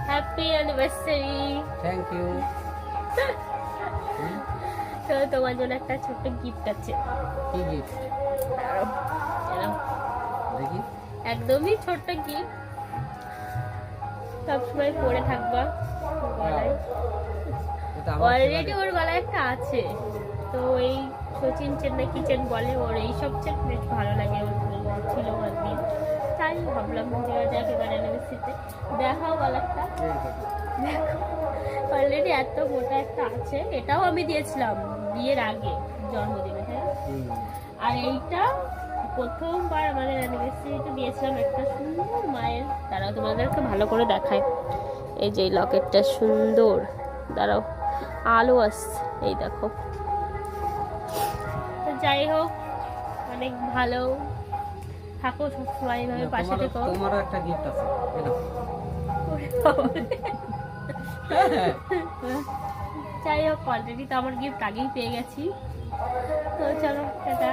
Happy anniversary. Thank you. তো তোমার জন্য একটা ছোট্ট গিফট আছে। কি গিফট? দেখি। একদমই ছোট্ট গিফট, সবসময় পরে থাকবা গলায়। অলরেডি ওর গলায় একটা আছে, তো এই সচিন চেন্নাই কিচেন বলে ওর এই সবচেয়ে বেশ ভালো লাগে, ওর ছিল একদিন, তাই ভাবলাম দেওয়া যাক এবার অ্যানিভার্সারিতে। দেখাও গলাটা, অলরেডি এত মোটা একটা আছে, এটাও আমি দিয়েছিলাম বিয়ের আগে জন্মদিনে, হ্যাঁ। আর এইটা প্রথমবার আমাদের অ্যানিভার্সারিতে দিয়েছিলাম একটা সুন্দর মায়ের, দাঁড়াও তোমাদেরকে ভালো করে দেখায়। এই যে লকেটটা সুন্দর, দাঁড়াও আলো আসছে, এই দেখো। তো যাই হোক, অনেক ভালো থাকো সবসময় এইভাবে পাশে থেকো। তোমারও একটা গিফট আছে, যাই হোক, অলরেডি তো আমার গিফট আগেই পেয়ে গেছি। তো চলো টাটা।